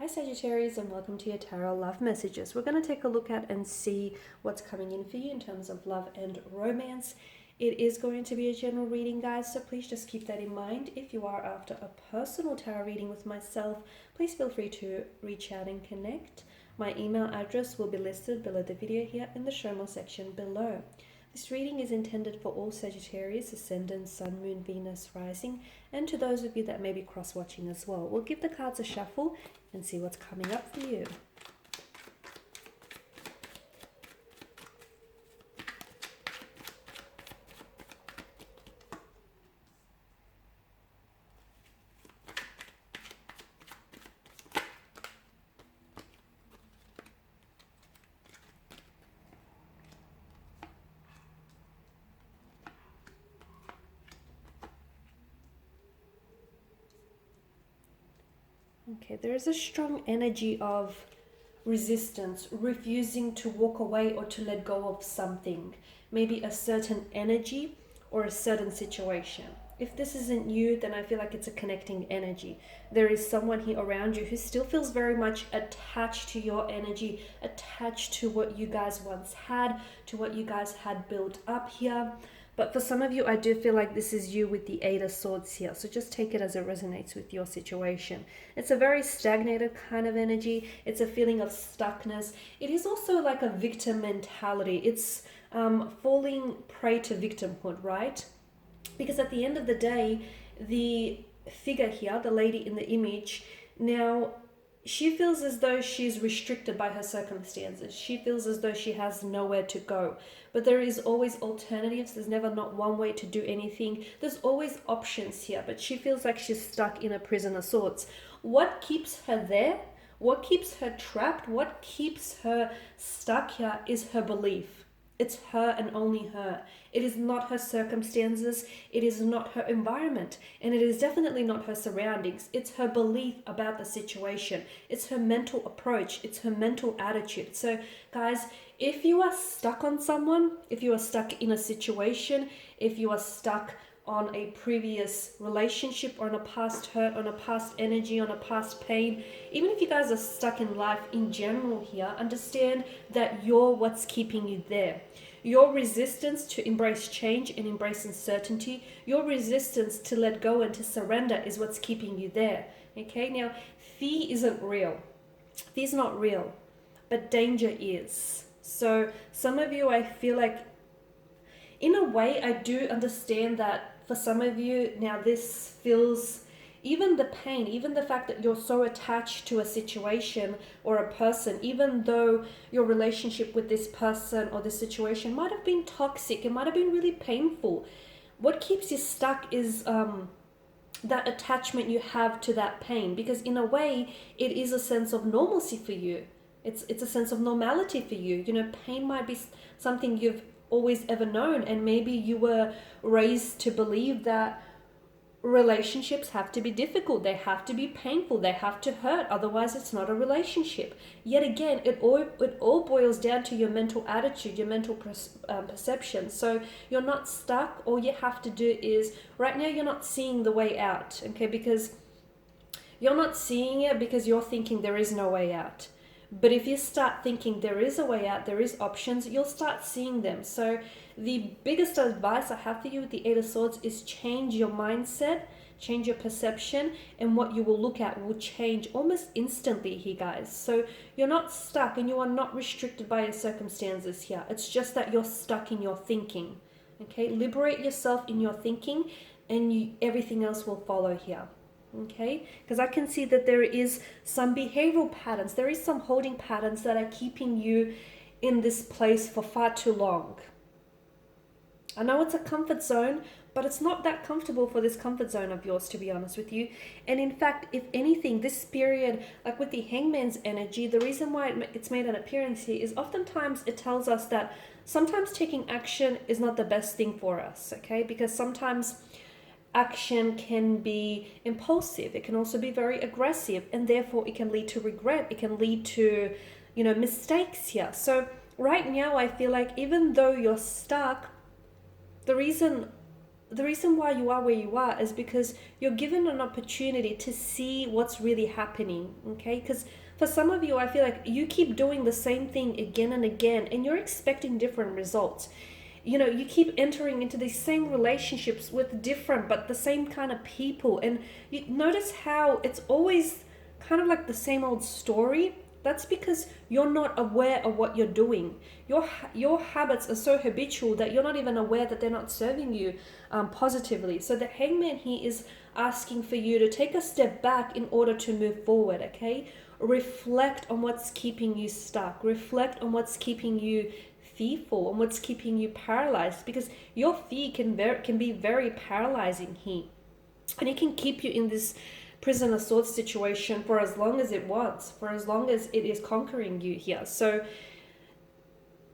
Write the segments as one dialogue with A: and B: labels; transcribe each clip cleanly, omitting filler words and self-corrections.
A: Hi Sagittarius, and welcome to your tarot love messages. We're going to take a look at and see what's coming in for you in terms of love and romance. It is going to be a general reading, guys, so please just keep that in mind. If you are after a personal tarot reading with myself, please feel free to reach out and connect. My email address will be listed below the video here in the show more section below. This reading is intended for all Sagittarius, Ascendant, Sun, Moon, Venus, Rising, and to those of you that may be cross-watching as well. We'll give the cards a shuffle and see what's coming up for you. Okay, there is a strong energy of resistance, refusing to walk away or to let go of something, maybe a certain energy or a certain situation. If this isn't you, then I feel like it's a connecting energy. There is someone here around you who still feels very much attached to your energy, attached to what you guys once had, to what you guys had built up here. But for some of you, I do feel like this is you with the Eight of Swords here. So just take it as it resonates with your situation. It's a very stagnated kind of energy. It's a feeling of stuckness. It is also like a victim mentality. It's falling prey to victimhood, right? Because at the end of the day, the figure here, the lady in the image, now she feels as though she's restricted by her circumstances. She feels as though she has nowhere to go. But there is always alternatives. There's never not one way to do anything. There's always options here, but she feels like she's stuck in a prison of sorts. What keeps her there? What keeps her trapped? What keeps her stuck here is her belief. It's her and only her. It is not her circumstances. It is not her environment. And it is definitely not her surroundings. It's her belief about the situation. It's her mental approach. It's her mental attitude. So guys, if you are stuck on someone, if you are stuck in a situation, if you are stuck on a previous relationship or on a past hurt, on a past energy, on a past pain, even if you guys are stuck in life in general here, understand that you're what's keeping you there. Your resistance to embrace change and embrace uncertainty, your resistance to let go and to surrender is what's keeping you there. Okay, now fear isn't real. Fear's not real, but danger is. So some of you, I feel like, in a way, I do understand that for some of you now this feels, even the pain, even the fact that you're so attached to a situation or a person, even though your relationship with this person or this situation might have been toxic, it might have been really painful. What keeps you stuck is that attachment you have to that pain, because in a way it is a sense of normalcy for you. It's a sense of normality for you. You know, pain might be something you've always ever known, and maybe you were raised to believe that relationships have to be difficult, they have to be painful, they have to hurt, otherwise it's not a relationship. Yet again, it all boils down to your mental attitude, your mental perception. So you're not stuck. All you have to do is, right now you're not seeing the way out, okay? Because you're not seeing it because you're thinking there is no way out. But if you start thinking there is a way out, there is options, you'll start seeing them. So the biggest advice I have for you with the Eight of Swords is change your mindset, change your perception, and what you will look at will change almost instantly here, guys. So you're not stuck and you are not restricted by your circumstances here. It's just that you're stuck in your thinking. Okay, liberate yourself in your thinking and everything else will follow here. Okay, because I can see that there is some behavioral patterns, there is some holding patterns that are keeping you in this place for far too long. I know it's a comfort zone, but it's not that comfortable for this comfort zone of yours, to be honest with you. And in fact, if anything, this period, like with the Hangman's energy, the reason why it's made an appearance here is oftentimes it tells us that sometimes taking action is not the best thing for us, okay? Because sometimes action can be impulsive, it can also be very aggressive, and therefore it can lead to regret, it can lead to, you know, mistakes here. So right now I feel like even though you're stuck, the reason the reason why you are where you are is because you're given an opportunity to see what's really happening, okay? Because for some of you, I feel like you keep doing the same thing again and again, and you're expecting different results. You know, you keep entering into these same relationships with different but the same kind of people, and you notice how it's always kind of like the same old story. That's because you're not aware of what you're doing. Your habits are so habitual that you're not even aware that they're not serving you positively. So the hangman here is asking for you to take a step back in order to move forward, okay? Reflect on what's keeping you stuck. Reflect on what's keeping you fearful and what's keeping you paralyzed, because your fear can be very paralyzing here. And it can keep you in this prison of swords situation for as long as it wants, for as long as it is conquering you here. So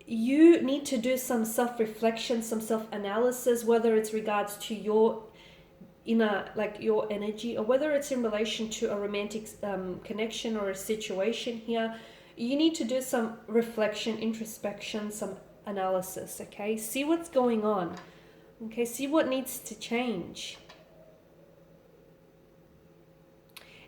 A: you need to do some self-reflection, some self-analysis, whether it's regards to your inner, like your energy, or whether it's in relation to a romantic connection or a situation here. You need to do some reflection, introspection, some analysis, okay? See what's going on, okay? See what needs to change.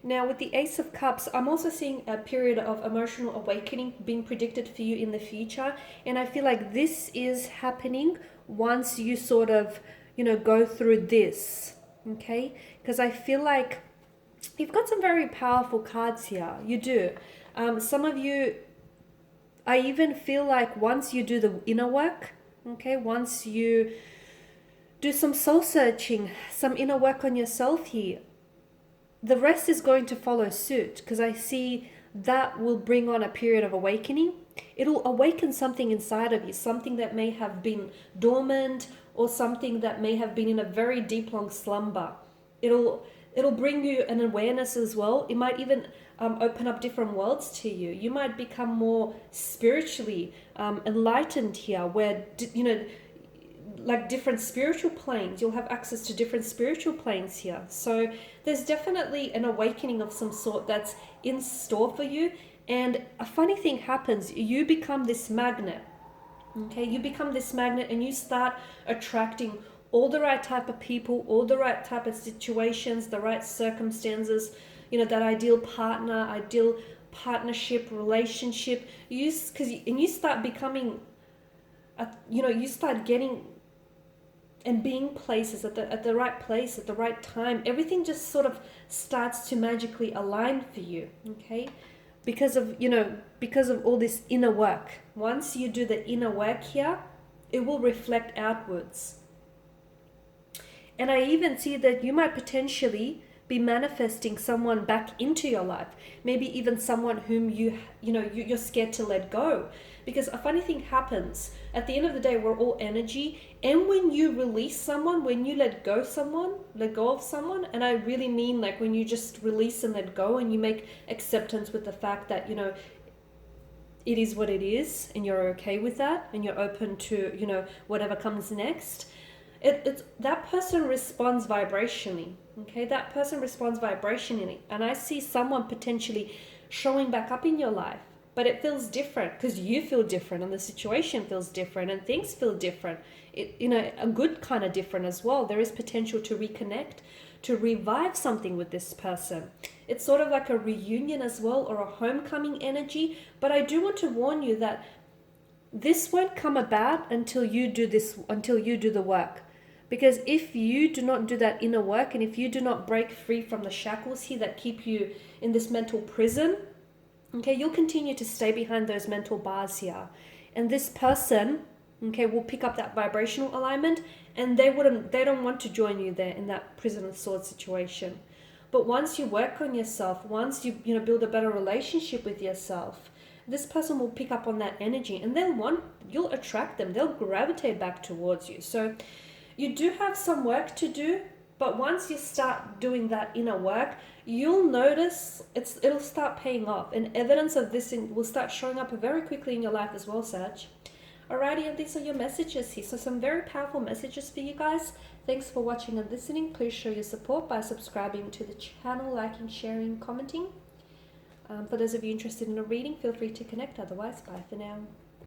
A: Now, with the Ace of Cups, I'm also seeing a period of emotional awakening being predicted for you in the future. And I feel like this is happening once you sort of, you know, go through this, okay? Because I feel like you've got some very powerful cards here. You do. Some of you, I even feel like once you do the inner work, okay, once you do some soul searching, some inner work on yourself here, the rest is going to follow suit, because I see that will bring on a period of awakening. It'll awaken something inside of you, something that may have been dormant or something that may have been in a very deep, long slumber. It'll bring you an awareness as well. It might even open up different worlds to you. You might become more spiritually enlightened here, where, you know, like different spiritual planes. You'll have access to different spiritual planes here. So there's definitely an awakening of some sort that's in store for you. And a funny thing happens. You become this magnet. Okay, you become this magnet and you start attracting all the right type of people, all the right type of situations, the right circumstances, you know, that ideal partner, ideal partnership, relationship. You start becoming, you start getting and being places at the right place at the right time. Everything just sort of starts to magically align for you, okay? Because of all this inner work. Once you do the inner work here, it will reflect outwards. And I even see that you might potentially be manifesting someone back into your life. Maybe even someone whom you're scared to let go. Because a funny thing happens. At the end of the day, we're all energy. And when you release someone, when you let go of someone, and I really mean like when you just release and let go and you make acceptance with the fact that, you know, it is what it is and you're okay with that and you're open to, you know, whatever comes next. It's that person responds vibrationally, okay? That person responds vibrationally, and I see someone potentially showing back up in your life, but it feels different because you feel different and the situation feels different and things feel different. A good kind of different as well. There is potential to reconnect, to revive something with this person. It's sort of like a reunion as well, or a homecoming energy, but I do want to warn you that this won't come about until you do the work. Because if you do not do that inner work, and if you do not break free from the shackles here that keep you in this mental prison, okay, you'll continue to stay behind those mental bars here. And this person, okay, will pick up that vibrational alignment, and they don't want to join you there in that prison of swords situation. But once you work on yourself, once you build a better relationship with yourself, this person will pick up on that energy, and you'll attract them. They'll gravitate back towards you. So you do have some work to do, but once you start doing that inner work, you'll notice it'll start paying off, and evidence of this will start showing up very quickly in your life as well, Sag. Alrighty, and these are your messages here. So some very powerful messages for you guys. Thanks for watching and listening. Please show your support by subscribing to the channel, liking, sharing, commenting. For those of you interested in a reading, feel free to connect. Otherwise, bye for now.